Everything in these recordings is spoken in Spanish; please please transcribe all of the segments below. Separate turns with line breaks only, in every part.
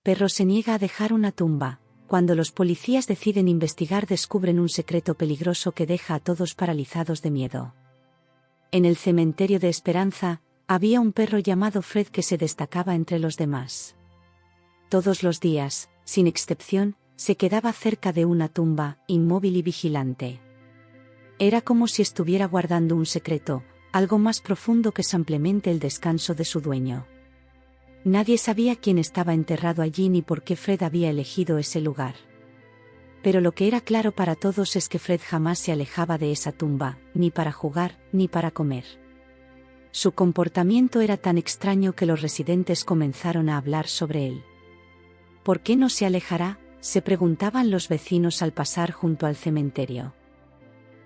perro se niega a dejar una tumba. Cuando los policías deciden investigar, descubren un secreto peligroso que deja a todos paralizados de miedo. En el cementerio de Esperanza, había un perro llamado Fred que se destacaba entre los demás. Todos los días, sin excepción, se quedaba cerca de una tumba, inmóvil y vigilante. Era como si estuviera guardando un secreto, algo más profundo que simplemente el descanso de su dueño. Nadie sabía quién estaba enterrado allí ni por qué Fred había elegido ese lugar. Pero lo que era claro para todos es que Fred jamás se alejaba de esa tumba, ni para jugar, ni para comer. Su comportamiento era tan extraño que los residentes comenzaron a hablar sobre él. ¿Por qué no se alejará?, se preguntaban los vecinos al pasar junto al cementerio.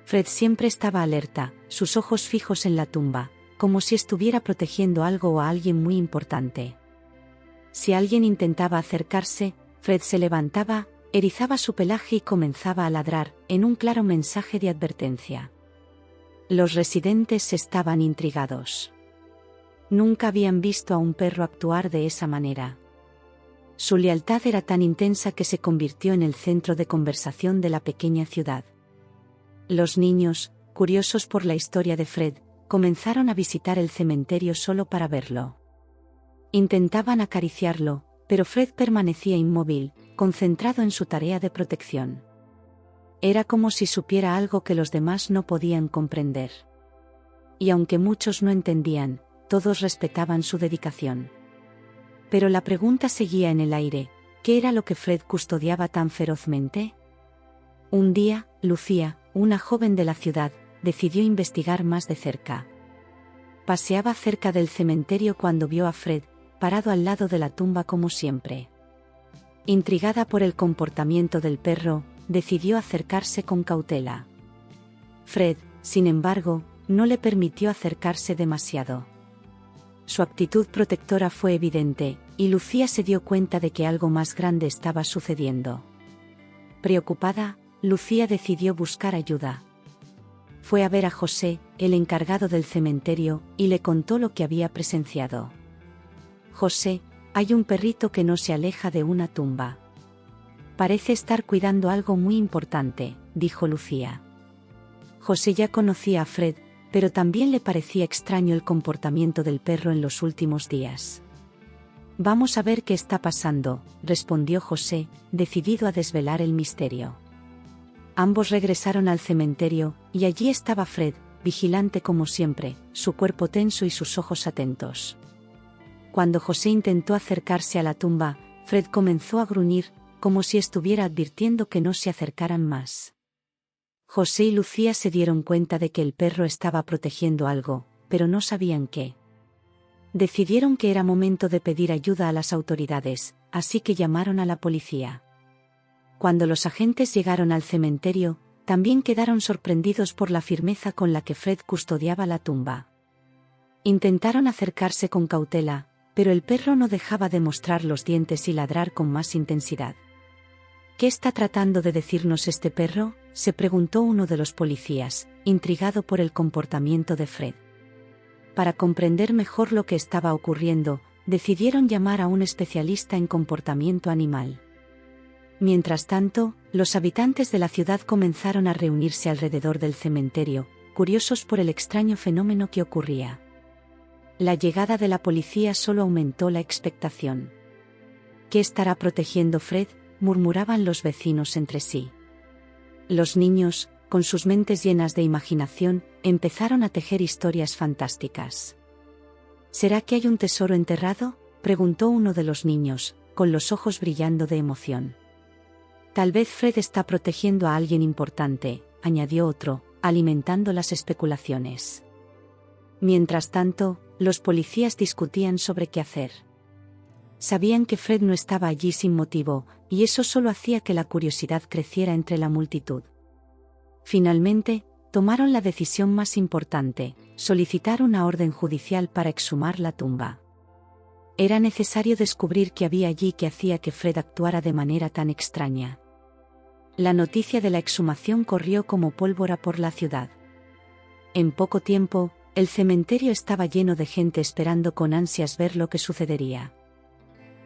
Fred siempre estaba alerta, sus ojos fijos en la tumba, como si estuviera protegiendo algo o a alguien muy importante. Si alguien intentaba acercarse, Fred se levantaba, erizaba su pelaje y comenzaba a ladrar, en un claro mensaje de advertencia. Los residentes estaban intrigados. Nunca habían visto a un perro actuar de esa manera. Su lealtad era tan intensa que se convirtió en el centro de conversación de la pequeña ciudad. Los niños, curiosos por la historia de Fred, comenzaron a visitar el cementerio solo para verlo. Intentaban acariciarlo, pero Fred permanecía inmóvil, concentrado en su tarea de protección. Era como si supiera algo que los demás no podían comprender. Y aunque muchos no entendían, todos respetaban su dedicación. Pero la pregunta seguía en el aire: ¿qué era lo que Fred custodiaba tan ferozmente? Un día, Lucía, una joven de la ciudad, decidió investigar más de cerca. Paseaba cerca del cementerio cuando vio a Fred, parado al lado de la tumba como siempre. Intrigada por el comportamiento del perro, decidió acercarse con cautela. Fred, sin embargo, no le permitió acercarse demasiado. Su actitud protectora fue evidente, y Lucía se dio cuenta de que algo más grande estaba sucediendo. Preocupada, Lucía decidió buscar ayuda. Fue a ver a José, el encargado del cementerio, y le contó lo que había presenciado. «José, hay un perrito que no se aleja de una tumba. Parece estar cuidando algo muy importante», dijo Lucía. José ya conocía a Fred, pero también le parecía extraño el comportamiento del perro en los últimos días. «Vamos a ver qué está pasando», respondió José, decidido a desvelar el misterio. Ambos regresaron al cementerio, y allí estaba Fred, vigilante como siempre, su cuerpo tenso y sus ojos atentos. Cuando José intentó acercarse a la tumba, Fred comenzó a gruñir, como si estuviera advirtiendo que no se acercaran más. José y Lucía se dieron cuenta de que el perro estaba protegiendo algo, pero no sabían qué. Decidieron que era momento de pedir ayuda a las autoridades, así que llamaron a la policía. Cuando los agentes llegaron al cementerio, también quedaron sorprendidos por la firmeza con la que Fred custodiaba la tumba. Intentaron acercarse con cautela, pero el perro no dejaba de mostrar los dientes y ladrar con más intensidad. «¿Qué está tratando de decirnos este perro?», se preguntó uno de los policías, intrigado por el comportamiento de Fred. Para comprender mejor lo que estaba ocurriendo, decidieron llamar a un especialista en comportamiento animal. Mientras tanto, los habitantes de la ciudad comenzaron a reunirse alrededor del cementerio, curiosos por el extraño fenómeno que ocurría. La llegada de la policía solo aumentó la expectación. «¿Qué estará protegiendo Fred?», murmuraban los vecinos entre sí. Los niños, con sus mentes llenas de imaginación, empezaron a tejer historias fantásticas. «¿Será que hay un tesoro enterrado?», preguntó uno de los niños, con los ojos brillando de emoción. «Tal vez Fred está protegiendo a alguien importante», añadió otro, alimentando las especulaciones. Mientras tanto, los policías discutían sobre qué hacer. Sabían que Fred no estaba allí sin motivo, y eso solo hacía que la curiosidad creciera entre la multitud. Finalmente, tomaron la decisión más importante: solicitar una orden judicial para exhumar la tumba. Era necesario descubrir qué había allí que hacía que Fred actuara de manera tan extraña. La noticia de la exhumación corrió como pólvora por la ciudad. En poco tiempo, el cementerio estaba lleno de gente esperando con ansias ver lo que sucedería.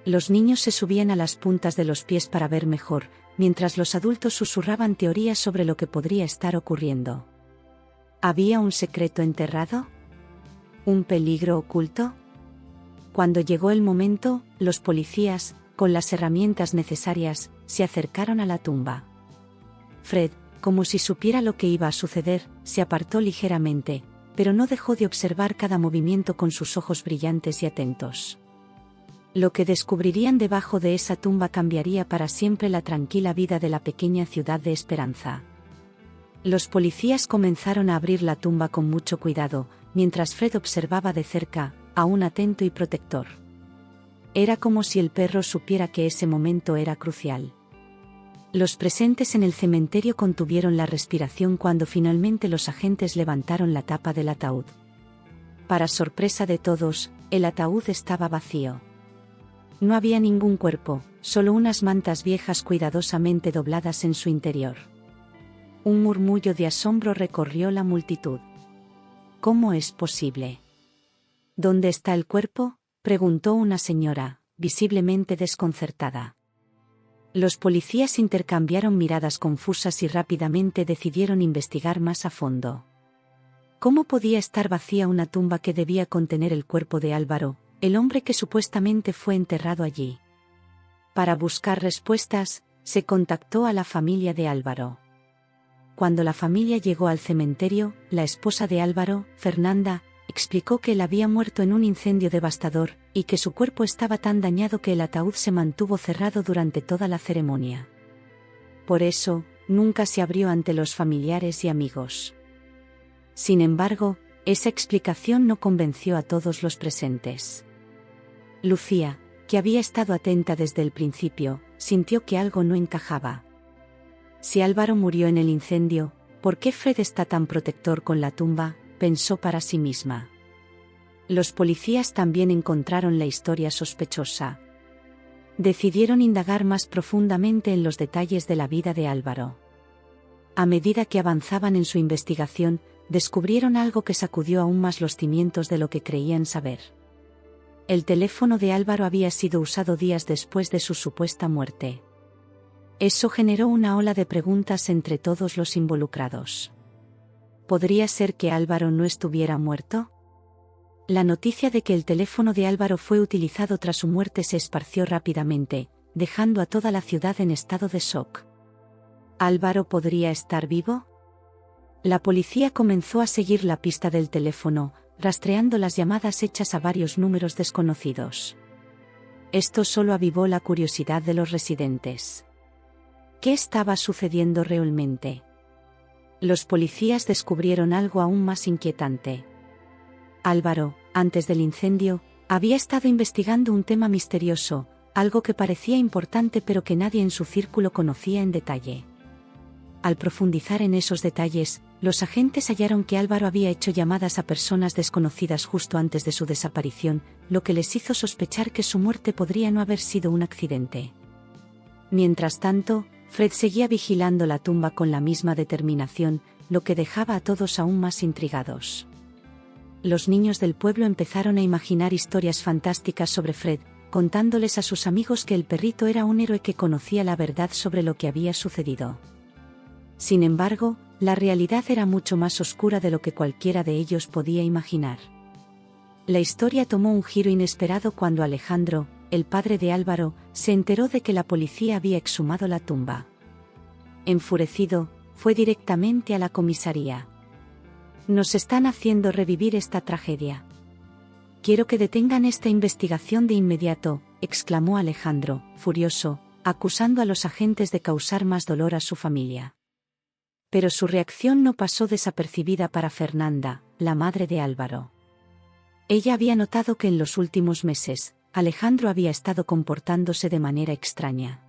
Los niños se subían a las puntas de los pies para ver mejor, mientras los adultos susurraban teorías sobre lo que podría estar ocurriendo. ¿Había un secreto enterrado? ¿Un peligro oculto? Cuando llegó el momento, los policías, con las herramientas necesarias, se acercaron a la tumba. Fred, como si supiera lo que iba a suceder, se apartó ligeramente, pero no dejó de observar cada movimiento con sus ojos brillantes y atentos. Lo que descubrirían debajo de esa tumba cambiaría para siempre la tranquila vida de la pequeña ciudad de Esperanza. Los policías comenzaron a abrir la tumba con mucho cuidado, mientras Fred observaba de cerca, aún atento y protector. Era como si el perro supiera que ese momento era crucial. Los presentes en el cementerio contuvieron la respiración cuando finalmente los agentes levantaron la tapa del ataúd. Para sorpresa de todos, el ataúd estaba vacío. No había ningún cuerpo, solo unas mantas viejas cuidadosamente dobladas en su interior. Un murmullo de asombro recorrió la multitud. ¿Cómo es posible? ¿Dónde está el cuerpo?, preguntó una señora, visiblemente desconcertada. Los policías intercambiaron miradas confusas y rápidamente decidieron investigar más a fondo. ¿Cómo podía estar vacía una tumba que debía contener el cuerpo de Álvaro, el hombre que supuestamente fue enterrado allí? Para buscar respuestas, se contactó a la familia de Álvaro. Cuando la familia llegó al cementerio, la esposa de Álvaro, Fernanda, explicó que él había muerto en un incendio devastador, y que su cuerpo estaba tan dañado que el ataúd se mantuvo cerrado durante toda la ceremonia. Por eso, nunca se abrió ante los familiares y amigos. Sin embargo, esa explicación no convenció a todos los presentes. Lucía, que había estado atenta desde el principio, sintió que algo no encajaba. Si Álvaro murió en el incendio, ¿por qué Fred está tan protector con la tumba?, pensó para sí misma. Los policías también encontraron la historia sospechosa. Decidieron indagar más profundamente en los detalles de la vida de Álvaro. A medida que avanzaban en su investigación, descubrieron algo que sacudió aún más los cimientos de lo que creían saber. El teléfono de Álvaro había sido usado días después de su supuesta muerte. Eso generó una ola de preguntas entre todos los involucrados. ¿Podría ser que Álvaro no estuviera muerto? La noticia de que el teléfono de Álvaro fue utilizado tras su muerte se esparció rápidamente, dejando a toda la ciudad en estado de shock. ¿Álvaro podría estar vivo? La policía comenzó a seguir la pista del teléfono, rastreando las llamadas hechas a varios números desconocidos. Esto solo avivó la curiosidad de los residentes. ¿Qué estaba sucediendo realmente? Los policías descubrieron algo aún más inquietante. Álvaro, antes del incendio, había estado investigando un tema misterioso, algo que parecía importante pero que nadie en su círculo conocía en detalle. Al profundizar en esos detalles, los agentes hallaron que Álvaro había hecho llamadas a personas desconocidas justo antes de su desaparición, lo que les hizo sospechar que su muerte podría no haber sido un accidente. Mientras tanto, Fred seguía vigilando la tumba con la misma determinación, lo que dejaba a todos aún más intrigados. Los niños del pueblo empezaron a imaginar historias fantásticas sobre Fred, contándoles a sus amigos que el perrito era un héroe que conocía la verdad sobre lo que había sucedido. Sin embargo, la realidad era mucho más oscura de lo que cualquiera de ellos podía imaginar. La historia tomó un giro inesperado cuando Alejandro, el padre de Álvaro, se enteró de que la policía había exhumado la tumba. Enfurecido, fue directamente a la comisaría. «Nos están haciendo revivir esta tragedia. Quiero que detengan esta investigación de inmediato», exclamó Alejandro, furioso, acusando a los agentes de causar más dolor a su familia. Pero su reacción no pasó desapercibida para Fernanda, la madre de Álvaro. Ella había notado que en los últimos meses, Alejandro había estado comportándose de manera extraña.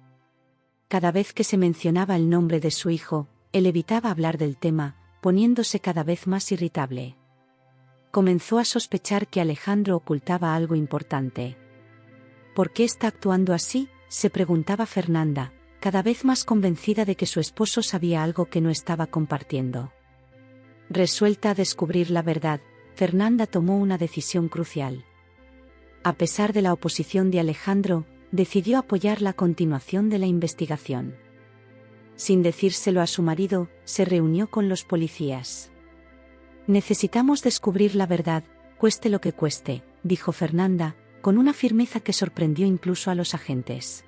Cada vez que se mencionaba el nombre de su hijo, él evitaba hablar del tema, poniéndose cada vez más irritable. Comenzó a sospechar que Alejandro ocultaba algo importante. ¿Por qué está actuando así?, se preguntaba Fernanda, cada vez más convencida de que su esposo sabía algo que no estaba compartiendo. Resuelta a descubrir la verdad, Fernanda tomó una decisión crucial. A pesar de la oposición de Alejandro, decidió apoyar la continuación de la investigación. Sin decírselo a su marido, se reunió con los policías. «Necesitamos descubrir la verdad, cueste lo que cueste», dijo Fernanda, con una firmeza que sorprendió incluso a los agentes.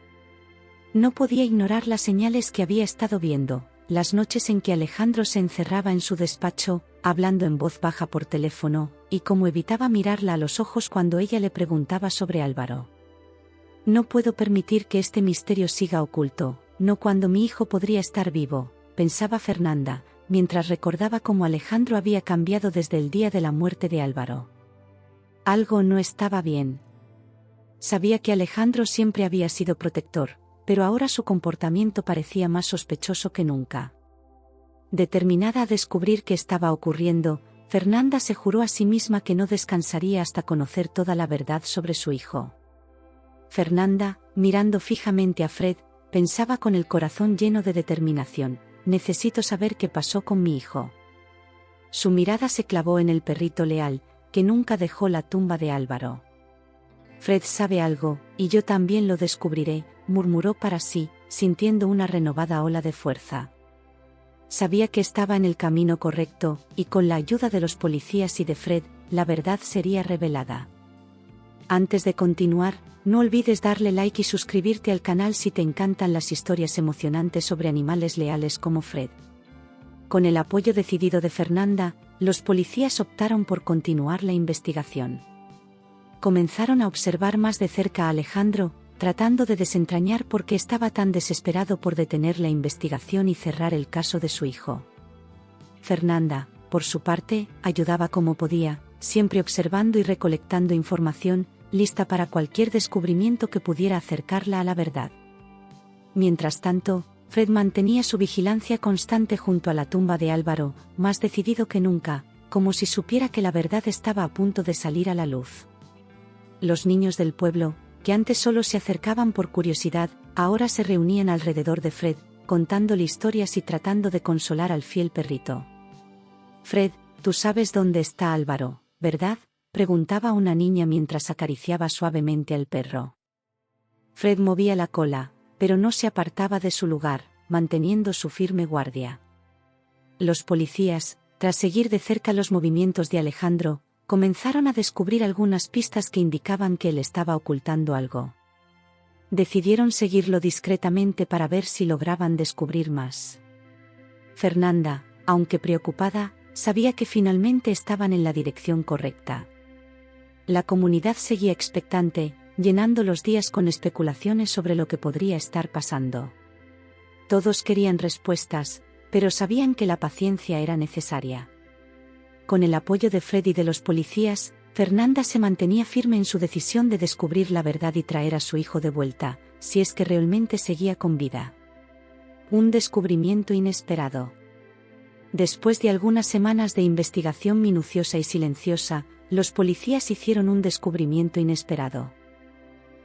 No podía ignorar las señales que había estado viendo, las noches en que Alejandro se encerraba en su despacho, hablando en voz baja por teléfono, y cómo evitaba mirarla a los ojos cuando ella le preguntaba sobre Álvaro. «No puedo permitir que este misterio siga oculto, no cuando mi hijo podría estar vivo», pensaba Fernanda, mientras recordaba cómo Alejandro había cambiado desde el día de la muerte de Álvaro. Algo no estaba bien. Sabía que Alejandro siempre había sido protector, pero ahora su comportamiento parecía más sospechoso que nunca. Determinada a descubrir qué estaba ocurriendo, Fernanda se juró a sí misma que no descansaría hasta conocer toda la verdad sobre su hijo. Fernanda, mirando fijamente a Fred, pensaba con el corazón lleno de determinación: «Necesito saber qué pasó con mi hijo». Su mirada se clavó en el perrito leal, que nunca dejó la tumba de Álvaro. «Fred sabe algo, y yo también lo descubriré», murmuró para sí, sintiendo una renovada ola de fuerza. Sabía que estaba en el camino correcto, y con la ayuda de los policías y de Fred, la verdad sería revelada. Antes de continuar, no olvides darle like y suscribirte al canal si te encantan las historias emocionantes sobre animales leales como Fred. Con el apoyo decidido de Fernanda, los policías optaron por continuar la investigación. Comenzaron a observar más de cerca a Alejandro, tratando de desentrañar por qué estaba tan desesperado por detener la investigación y cerrar el caso de su hijo. Fernanda, por su parte, ayudaba como podía, siempre observando y recolectando información, lista para cualquier descubrimiento que pudiera acercarla a la verdad. Mientras tanto, Fred mantenía su vigilancia constante junto a la tumba de Álvaro, más decidido que nunca, como si supiera que la verdad estaba a punto de salir a la luz. Los niños del pueblo, que antes solo se acercaban por curiosidad, ahora se reunían alrededor de Fred, contándole historias y tratando de consolar al fiel perrito. «Fred, tú sabes dónde está Álvaro, ¿verdad?», preguntaba una niña mientras acariciaba suavemente al perro. Fred movía la cola, pero no se apartaba de su lugar, manteniendo su firme guardia. Los policías, tras seguir de cerca los movimientos de Alejandro, comenzaron a descubrir algunas pistas que indicaban que él estaba ocultando algo. Decidieron seguirlo discretamente para ver si lograban descubrir más. Fernanda, aunque preocupada, sabía que finalmente estaban en la dirección correcta. La comunidad seguía expectante, llenando los días con especulaciones sobre lo que podría estar pasando. Todos querían respuestas, pero sabían que la paciencia era necesaria. Con el apoyo de Fred y de los policías, Fernanda se mantenía firme en su decisión de descubrir la verdad y traer a su hijo de vuelta, si es que realmente seguía con vida. Un descubrimiento inesperado. Después de algunas semanas de investigación minuciosa y silenciosa, los policías hicieron un descubrimiento inesperado.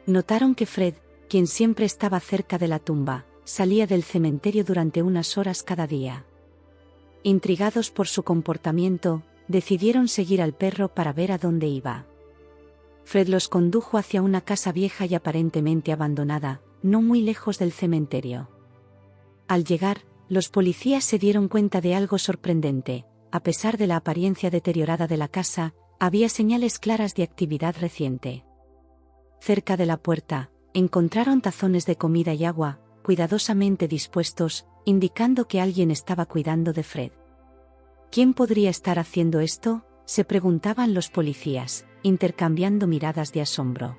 Notaron que Fred, quien siempre estaba cerca de la tumba, salía del cementerio durante unas horas cada día. Intrigados por su comportamiento, decidieron seguir al perro para ver a dónde iba. Fred los condujo hacia una casa vieja y aparentemente abandonada, no muy lejos del cementerio. Al llegar, los policías se dieron cuenta de algo sorprendente: a pesar de la apariencia deteriorada de la casa, había señales claras de actividad reciente. Cerca de la puerta, encontraron tazones de comida y agua, cuidadosamente dispuestos, indicando que alguien estaba cuidando de Fred. ¿Quién podría estar haciendo esto?, se preguntaban los policías, intercambiando miradas de asombro.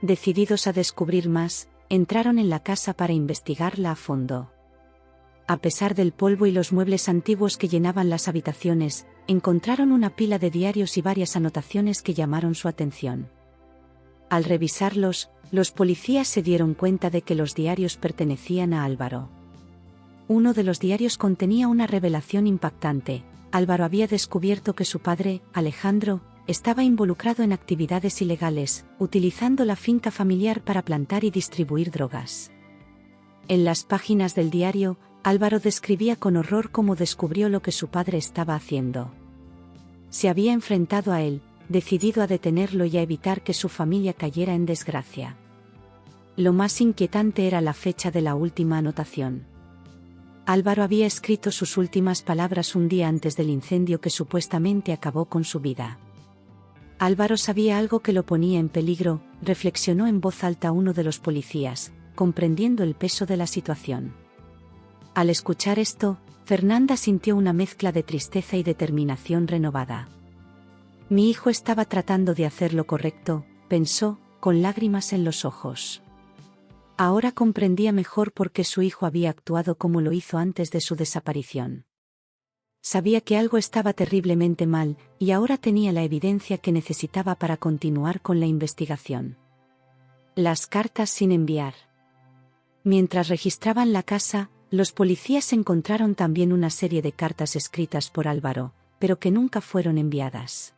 Decididos a descubrir más, entraron en la casa para investigarla a fondo. A pesar del polvo y los muebles antiguos que llenaban las habitaciones, encontraron una pila de diarios y varias anotaciones que llamaron su atención. Al revisarlos, los policías se dieron cuenta de que los diarios pertenecían a Álvaro. Uno de los diarios contenía una revelación impactante: Álvaro había descubierto que su padre, Alejandro, estaba involucrado en actividades ilegales, utilizando la finca familiar para plantar y distribuir drogas. En las páginas del diario, Álvaro describía con horror cómo descubrió lo que su padre estaba haciendo. Se había enfrentado a él, decidido a detenerlo y a evitar que su familia cayera en desgracia. Lo más inquietante era la fecha de la última anotación. Álvaro había escrito sus últimas palabras un día antes del incendio que supuestamente acabó con su vida. Álvaro sabía algo que lo ponía en peligro, reflexionó en voz alta uno de los policías, comprendiendo el peso de la situación. Al escuchar esto, Fernanda sintió una mezcla de tristeza y determinación renovada. Mi hijo estaba tratando de hacer lo correcto, pensó, con lágrimas en los ojos. Ahora comprendía mejor por qué su hijo había actuado como lo hizo antes de su desaparición. Sabía que algo estaba terriblemente mal, y ahora tenía la evidencia que necesitaba para continuar con la investigación. Las cartas sin enviar. Mientras registraban la casa, los policías encontraron también una serie de cartas escritas por Álvaro, pero que nunca fueron enviadas.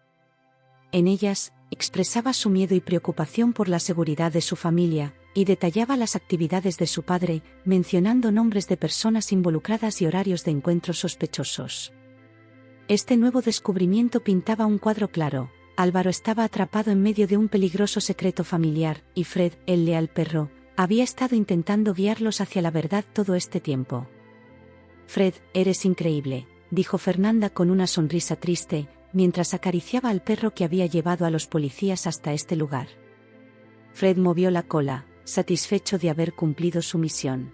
En ellas, expresaba su miedo y preocupación por la seguridad de su familia, y detallaba las actividades de su padre, mencionando nombres de personas involucradas y horarios de encuentros sospechosos. Este nuevo descubrimiento pintaba un cuadro claro. Álvaro estaba atrapado en medio de un peligroso secreto familiar, y Fred, el leal perro, había estado intentando guiarlos hacia la verdad todo este tiempo. Fred, eres increíble, dijo Fernanda con una sonrisa triste, mientras acariciaba al perro que había llevado a los policías hasta este lugar. Fred movió la cola, satisfecho de haber cumplido su misión.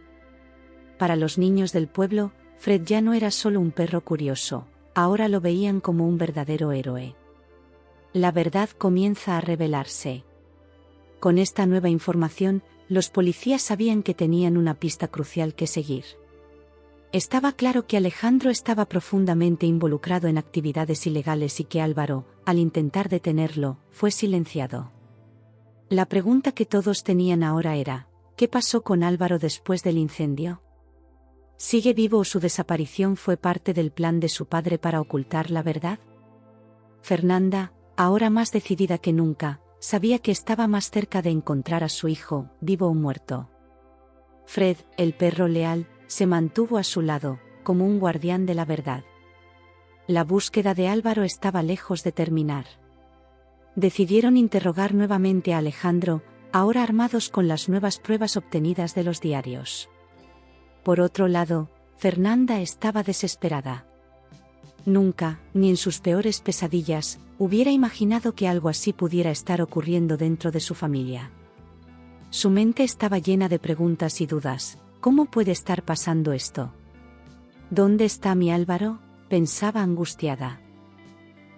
Para los niños del pueblo, Fred ya no era solo un perro curioso, ahora lo veían como un verdadero héroe. La verdad comienza a revelarse. Con esta nueva información, los policías sabían que tenían una pista crucial que seguir. Estaba claro que Alejandro estaba profundamente involucrado en actividades ilegales y que Álvaro, al intentar detenerlo, fue silenciado. La pregunta que todos tenían ahora era, ¿qué pasó con Álvaro después del incendio? ¿Sigue vivo o su desaparición fue parte del plan de su padre para ocultar la verdad? Fernanda, ahora más decidida que nunca, sabía que estaba más cerca de encontrar a su hijo, vivo o muerto. Fred, el perro leal, se mantuvo a su lado, como un guardián de la verdad. La búsqueda de Álvaro estaba lejos de terminar. Decidieron interrogar nuevamente a Alejandro, ahora armados con las nuevas pruebas obtenidas de los diarios. Por otro lado, Fernanda estaba desesperada. Nunca, ni en sus peores pesadillas, hubiera imaginado que algo así pudiera estar ocurriendo dentro de su familia. Su mente estaba llena de preguntas y dudas. ¿Cómo puede estar pasando esto? ¿Dónde está mi Álvaro?, pensaba angustiada.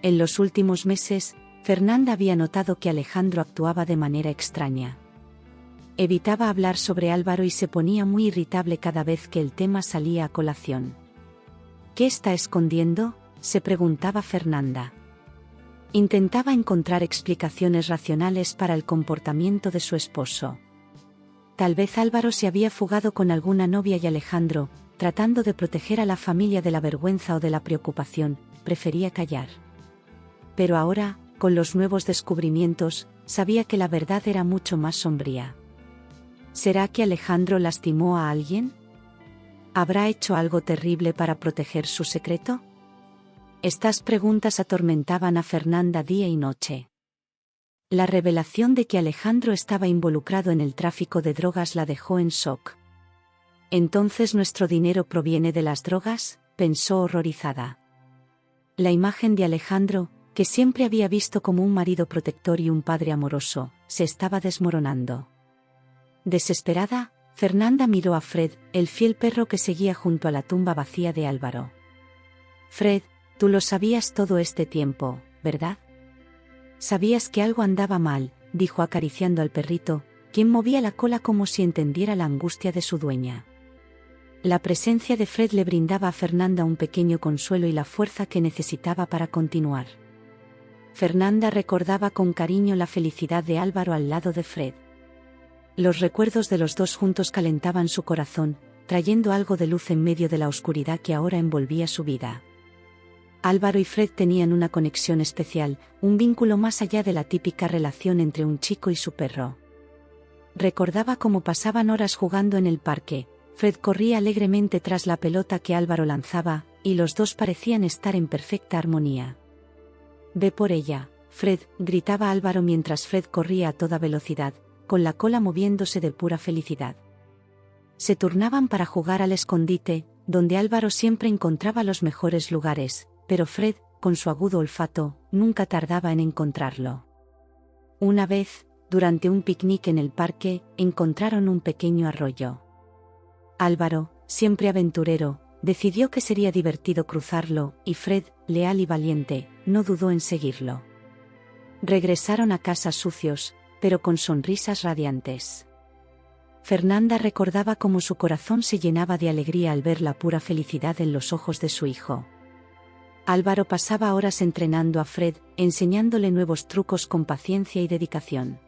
En los últimos meses, Fernanda había notado que Alejandro actuaba de manera extraña. Evitaba hablar sobre Álvaro y se ponía muy irritable cada vez que el tema salía a colación. ¿Qué está escondiendo?, se preguntaba Fernanda. Intentaba encontrar explicaciones racionales para el comportamiento de su esposo. Tal vez Álvaro se había fugado con alguna novia y Alejandro, tratando de proteger a la familia de la vergüenza o de la preocupación, prefería callar. Pero ahora, con los nuevos descubrimientos, sabía que la verdad era mucho más sombría. ¿Será que Alejandro lastimó a alguien? ¿Habrá hecho algo terrible para proteger su secreto? Estas preguntas atormentaban a Fernanda día y noche. La revelación de que Alejandro estaba involucrado en el tráfico de drogas la dejó en shock. ¿Entonces nuestro dinero proviene de las drogas?, pensó horrorizada. La imagen de Alejandro, que siempre había visto como un marido protector y un padre amoroso, se estaba desmoronando. Desesperada, Fernanda miró a Fred, el fiel perro que seguía junto a la tumba vacía de Álvaro. Fred, tú lo sabías todo este tiempo, ¿verdad? Sabías que algo andaba mal, dijo acariciando al perrito, quien movía la cola como si entendiera la angustia de su dueña. La presencia de Fred le brindaba a Fernanda un pequeño consuelo y la fuerza que necesitaba para continuar. Fernanda recordaba con cariño la felicidad de Álvaro al lado de Fred. Los recuerdos de los dos juntos calentaban su corazón, trayendo algo de luz en medio de la oscuridad que ahora envolvía su vida. Álvaro y Fred tenían una conexión especial, un vínculo más allá de la típica relación entre un chico y su perro. Recordaba cómo pasaban horas jugando en el parque. Fred corría alegremente tras la pelota que Álvaro lanzaba, y los dos parecían estar en perfecta armonía. «Ve por ella, Fred», gritaba Álvaro mientras Fred corría a toda velocidad, con la cola moviéndose de pura felicidad. Se turnaban para jugar al escondite, donde Álvaro siempre encontraba los mejores lugares, pero Fred, con su agudo olfato, nunca tardaba en encontrarlo. Una vez, durante un picnic en el parque, encontraron un pequeño arroyo. Álvaro, siempre aventurero, decidió que sería divertido cruzarlo, y Fred, leal y valiente, no dudó en seguirlo. Regresaron a casa sucios, pero con sonrisas radiantes. Fernanda recordaba cómo su corazón se llenaba de alegría al ver la pura felicidad en los ojos de su hijo. Álvaro pasaba horas entrenando a Fred, enseñándole nuevos trucos con paciencia y dedicación.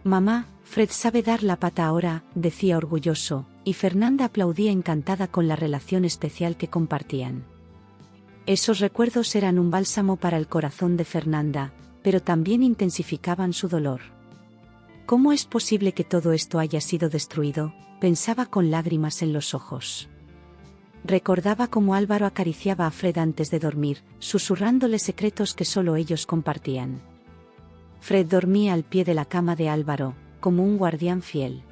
«Mamá, Fred sabe dar la pata ahora», decía orgulloso, y Fernanda aplaudía encantada con la relación especial que compartían. Esos recuerdos eran un bálsamo para el corazón de Fernanda, pero también intensificaban su dolor. «¿Cómo es posible que todo esto haya sido destruido?», pensaba con lágrimas en los ojos. Recordaba cómo Álvaro acariciaba a Fred antes de dormir, susurrándole secretos que solo ellos compartían. Fred dormía al pie de la cama de Álvaro, como un guardián fiel.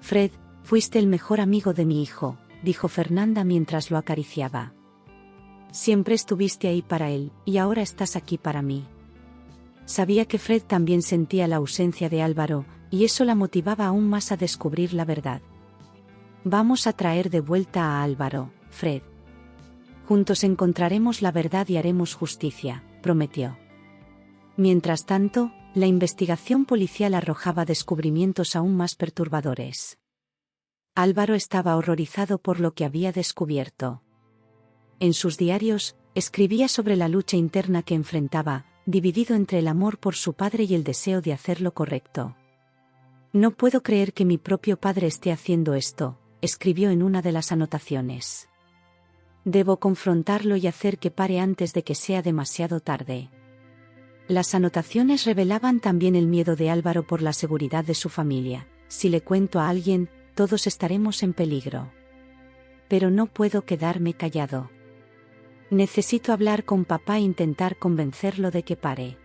«Fred, fuiste el mejor amigo de mi hijo», dijo Fernanda mientras lo acariciaba. «Siempre estuviste ahí para él, y ahora estás aquí para mí». Sabía que Fred también sentía la ausencia de Álvaro, y eso la motivaba aún más a descubrir la verdad. «Vamos a traer de vuelta a Álvaro, Fred. Juntos encontraremos la verdad y haremos justicia», prometió. Mientras tanto, la investigación policial arrojaba descubrimientos aún más perturbadores. Álvaro estaba horrorizado por lo que había descubierto. En sus diarios, escribía sobre la lucha interna que enfrentaba, dividido entre el amor por su padre y el deseo de hacer lo correcto. «No puedo creer que mi propio padre esté haciendo esto», escribió en una de las anotaciones. «Debo confrontarlo y hacer que pare antes de que sea demasiado tarde». Las anotaciones revelaban también el miedo de Álvaro por la seguridad de su familia. «Si le cuento a alguien, todos estaremos en peligro. Pero no puedo quedarme callado. Necesito hablar con papá e intentar convencerlo de que pare».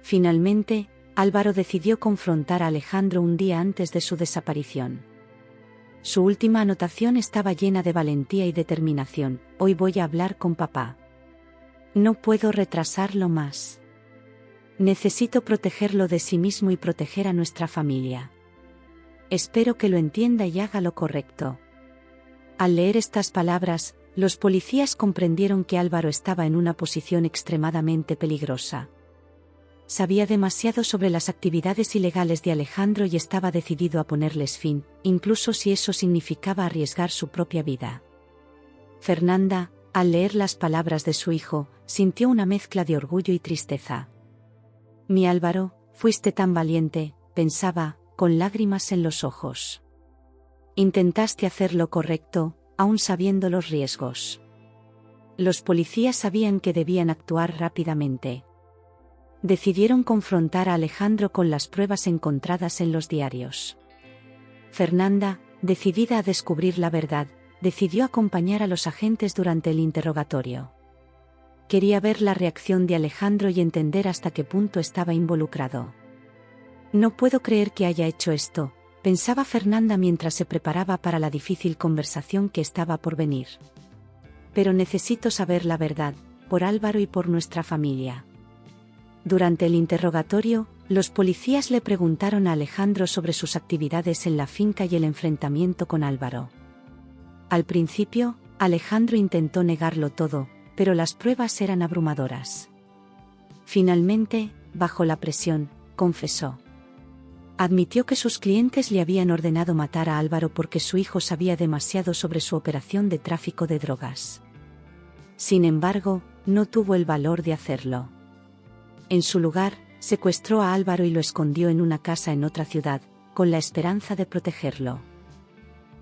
Finalmente, Álvaro decidió confrontar a Alejandro un día antes de su desaparición. Su última anotación estaba llena de valentía y determinación: «Hoy voy a hablar con papá. No puedo retrasarlo más. Necesito protegerlo de sí mismo y proteger a nuestra familia. Espero que lo entienda y haga lo correcto». Al leer estas palabras, los policías comprendieron que Álvaro estaba en una posición extremadamente peligrosa. Sabía demasiado sobre las actividades ilegales de Alejandro y estaba decidido a ponerles fin, incluso si eso significaba arriesgar su propia vida. Fernanda, al leer las palabras de su hijo, sintió una mezcla de orgullo y tristeza. «Mi Álvaro, fuiste tan valiente», pensaba, con lágrimas en los ojos. «Intentaste hacer lo correcto, aun sabiendo los riesgos». Los policías sabían que debían actuar rápidamente. Decidieron confrontar a Alejandro con las pruebas encontradas en los diarios. Fernanda, decidida a descubrir la verdad, decidió acompañar a los agentes durante el interrogatorio. Quería ver la reacción de Alejandro y entender hasta qué punto estaba involucrado. «No puedo creer que haya hecho esto», pensaba Fernanda mientras se preparaba para la difícil conversación que estaba por venir. «Pero necesito saber la verdad, por Álvaro y por nuestra familia». Durante el interrogatorio, los policías le preguntaron a Alejandro sobre sus actividades en la finca y el enfrentamiento con Álvaro. Al principio, Alejandro intentó negarlo todo, pero las pruebas eran abrumadoras. Finalmente, bajo la presión, confesó. Admitió que sus clientes le habían ordenado matar a Álvaro porque su hijo sabía demasiado sobre su operación de tráfico de drogas. Sin embargo, no tuvo el valor de hacerlo. En su lugar, secuestró a Álvaro y lo escondió en una casa en otra ciudad, con la esperanza de protegerlo.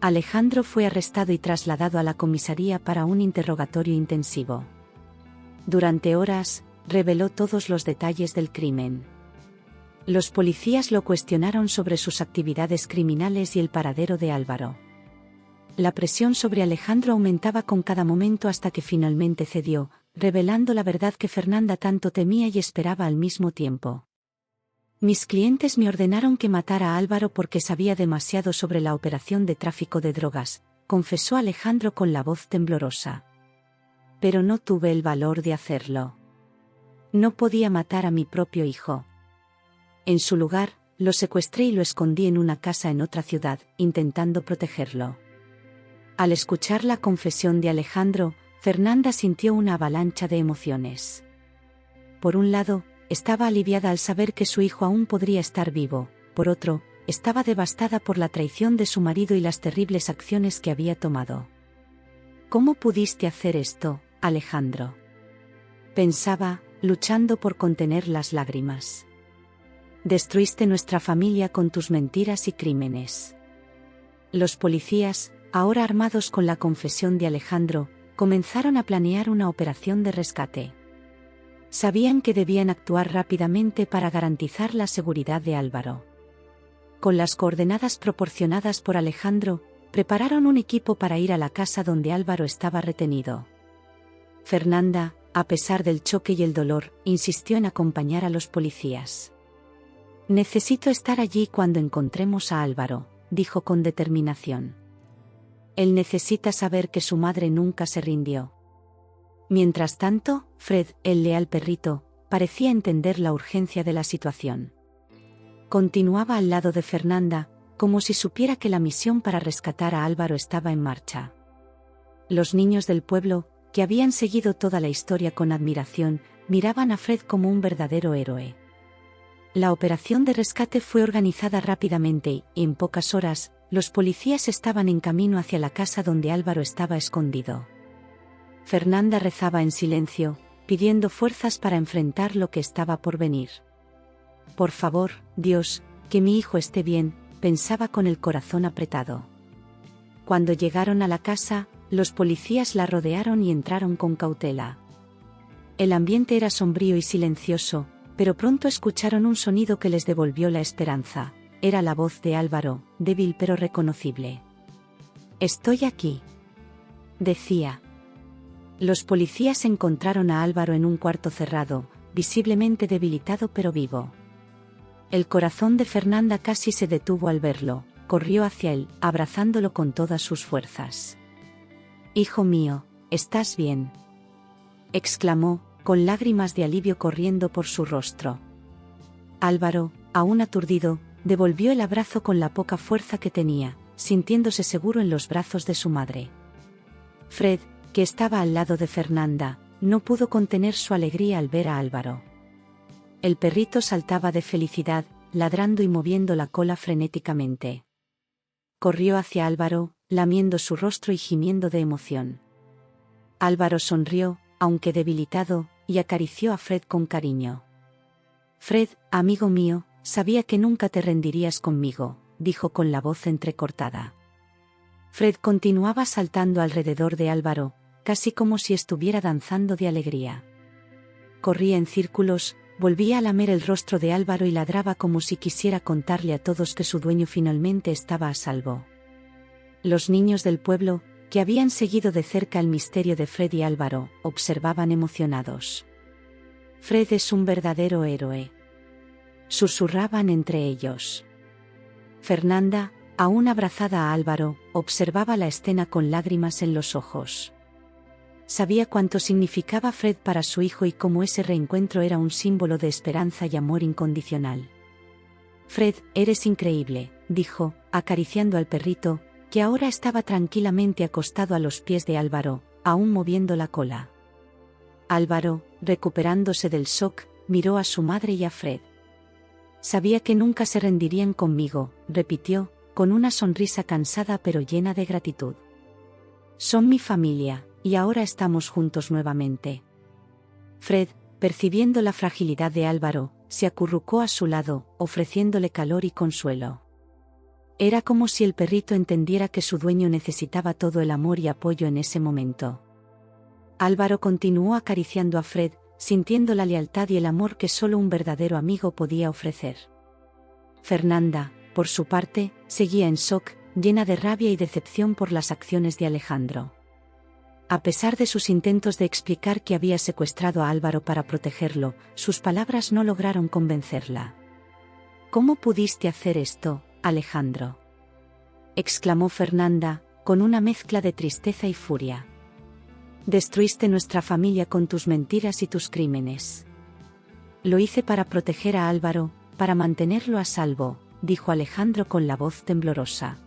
Alejandro fue arrestado y trasladado a la comisaría para un interrogatorio intensivo. Durante horas, reveló todos los detalles del crimen. Los policías lo cuestionaron sobre sus actividades criminales y el paradero de Álvaro. La presión sobre Alejandro aumentaba con cada momento hasta que finalmente cedió, revelando la verdad que Fernanda tanto temía y esperaba al mismo tiempo. Mis clientes me ordenaron que matara a Álvaro porque sabía demasiado sobre la operación de tráfico de drogas, confesó Alejandro con la voz temblorosa. Pero no tuve el valor de hacerlo. No podía matar a mi propio hijo. En su lugar, lo secuestré y lo escondí en una casa en otra ciudad, intentando protegerlo. Al escuchar la confesión de Alejandro, Fernanda sintió una avalancha de emociones. Por un lado, estaba aliviada al saber que su hijo aún podría estar vivo, por otro, estaba devastada por la traición de su marido y las terribles acciones que había tomado. ¿Cómo pudiste hacer esto, Alejandro?, pensaba, luchando por contener las lágrimas. Destruiste nuestra familia con tus mentiras y crímenes. Los policías, ahora armados con la confesión de Alejandro, comenzaron a planear una operación de rescate. Sabían que debían actuar rápidamente para garantizar la seguridad de Álvaro. Con las coordenadas proporcionadas por Alejandro, prepararon un equipo para ir a la casa donde Álvaro estaba retenido. Fernanda, a pesar del choque y el dolor, insistió en acompañar a los policías. Necesito estar allí cuando encontremos a Álvaro, dijo con determinación. Él necesita saber que su madre nunca se rindió. Mientras tanto, Fred, el leal perrito, parecía entender la urgencia de la situación. Continuaba al lado de Fernanda, como si supiera que la misión para rescatar a Álvaro estaba en marcha. Los niños del pueblo, que habían seguido toda la historia con admiración, miraban a Fred como un verdadero héroe. La operación de rescate fue organizada rápidamente y, en pocas horas, los policías estaban en camino hacia la casa donde Álvaro estaba escondido. Fernanda rezaba en silencio, pidiendo fuerzas para enfrentar lo que estaba por venir. Por favor, Dios, que mi hijo esté bien, pensaba con el corazón apretado. Cuando llegaron a la casa, los policías la rodearon y entraron con cautela. El ambiente era sombrío y silencioso, pero pronto escucharon un sonido que les devolvió la esperanza. Era la voz de Álvaro, débil pero reconocible. «Estoy aquí», decía. Los policías encontraron a Álvaro en un cuarto cerrado, visiblemente debilitado pero vivo. El corazón de Fernanda casi se detuvo al verlo, corrió hacia él, abrazándolo con todas sus fuerzas. «Hijo mío, ¿estás bien?», exclamó, con lágrimas de alivio corriendo por su rostro. Álvaro, aún aturdido, devolvió el abrazo con la poca fuerza que tenía, sintiéndose seguro en los brazos de su madre. Fred, que estaba al lado de Fernanda, no pudo contener su alegría al ver a Álvaro. El perrito saltaba de felicidad, ladrando y moviendo la cola frenéticamente. Corrió hacia Álvaro, lamiendo su rostro y gimiendo de emoción. Álvaro sonrió, aunque debilitado, y acarició a Fred con cariño. «Fred, amigo mío, sabía que nunca te rendirías conmigo», dijo con la voz entrecortada. Fred continuaba saltando alrededor de Álvaro, casi como si estuviera danzando de alegría. Corría en círculos, volvía a lamer el rostro de Álvaro y ladraba como si quisiera contarle a todos que su dueño finalmente estaba a salvo. Los niños del pueblo, que habían seguido de cerca el misterio de Fred y Álvaro, observaban emocionados. «Fred es un verdadero héroe», susurraban entre ellos. Fernanda, aún abrazada a Álvaro, observaba la escena con lágrimas en los ojos. Sabía cuánto significaba Fred para su hijo y cómo ese reencuentro era un símbolo de esperanza y amor incondicional. «Fred, eres increíble», dijo, acariciando al perrito, que ahora estaba tranquilamente acostado a los pies de Álvaro, aún moviendo la cola. Álvaro, recuperándose del shock, miró a su madre y a Fred. «Sabía que nunca se rendirían conmigo», repitió, con una sonrisa cansada pero llena de gratitud. «Son mi familia, y ahora estamos juntos nuevamente». Fred, percibiendo la fragilidad de Álvaro, se acurrucó a su lado, ofreciéndole calor y consuelo. Era como si el perrito entendiera que su dueño necesitaba todo el amor y apoyo en ese momento. Álvaro continuó acariciando a Fred, sintiendo la lealtad y el amor que solo un verdadero amigo podía ofrecer. Fernanda, por su parte, seguía en shock, llena de rabia y decepción por las acciones de Alejandro. A pesar de sus intentos de explicar que había secuestrado a Álvaro para protegerlo, sus palabras no lograron convencerla. ¿Cómo pudiste hacer esto, Alejandro?, exclamó Fernanda, con una mezcla de tristeza y furia. Destruiste nuestra familia con tus mentiras y tus crímenes. Lo hice para proteger a Álvaro, para mantenerlo a salvo, dijo Alejandro con la voz temblorosa.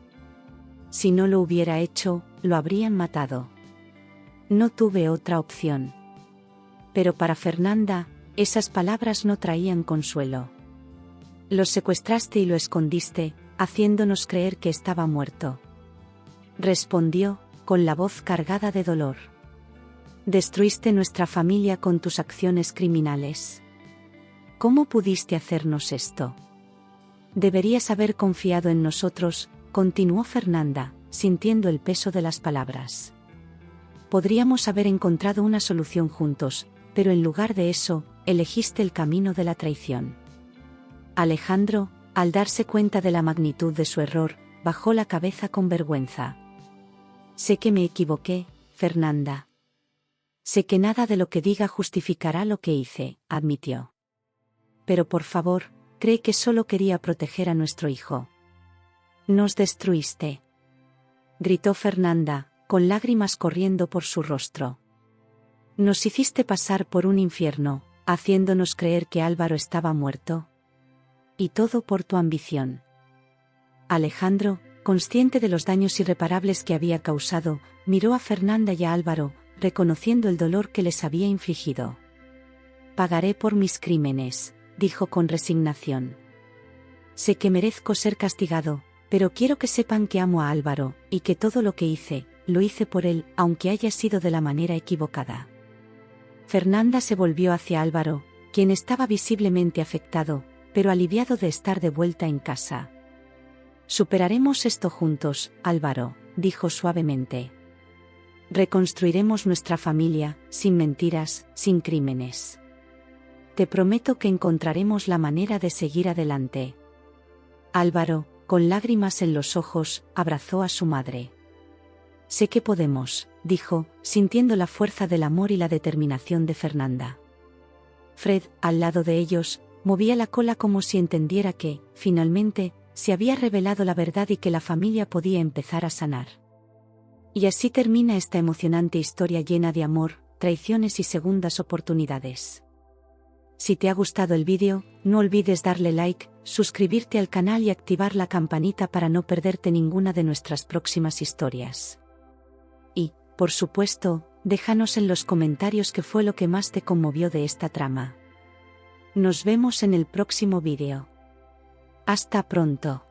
Si no lo hubiera hecho, lo habrían matado. No tuve otra opción. Pero para Fernanda, esas palabras no traían consuelo. Lo secuestraste y lo escondiste, haciéndonos creer que estaba muerto. Respondió, con la voz cargada de dolor. Destruiste nuestra familia con tus acciones criminales. ¿Cómo pudiste hacernos esto? Deberías haber confiado en nosotros, continuó Fernanda, sintiendo el peso de las palabras. Podríamos haber encontrado una solución juntos, pero en lugar de eso, elegiste el camino de la traición. Alejandro, al darse cuenta de la magnitud de su error, bajó la cabeza con vergüenza. Sé que me equivoqué, Fernanda. Sé que nada de lo que diga justificará lo que hice, admitió. Pero por favor, cree que solo quería proteger a nuestro hijo. Nos destruiste. Gritó Fernanda, con lágrimas corriendo por su rostro. Nos hiciste pasar por un infierno, haciéndonos creer que Álvaro estaba muerto. Y todo por tu ambición. Alejandro, consciente de los daños irreparables que había causado, miró a Fernanda y a Álvaro, reconociendo el dolor que les había infligido. Pagaré por mis crímenes, dijo con resignación. Sé que merezco ser castigado, pero quiero que sepan que amo a Álvaro, y que todo lo que hice, lo hice por él, aunque haya sido de la manera equivocada. Fernanda se volvió hacia Álvaro, quien estaba visiblemente afectado, pero aliviado de estar de vuelta en casa. Superaremos esto juntos, Álvaro, dijo suavemente. Reconstruiremos nuestra familia, sin mentiras, sin crímenes. Te prometo que encontraremos la manera de seguir adelante. Álvaro, con lágrimas en los ojos, abrazó a su madre. Sé que podemos, dijo, sintiendo la fuerza del amor y la determinación de Fernanda. Fred, al lado de ellos, movía la cola como si entendiera que, finalmente, se había revelado la verdad y que la familia podía empezar a sanar. Y así termina esta emocionante historia llena de amor, traiciones y segundas oportunidades. Si te ha gustado el vídeo, no olvides darle like, suscribirte al canal y activar la campanita para no perderte ninguna de nuestras próximas historias. Y, por supuesto, déjanos en los comentarios qué fue lo que más te conmovió de esta trama. Nos vemos en el próximo vídeo. Hasta pronto.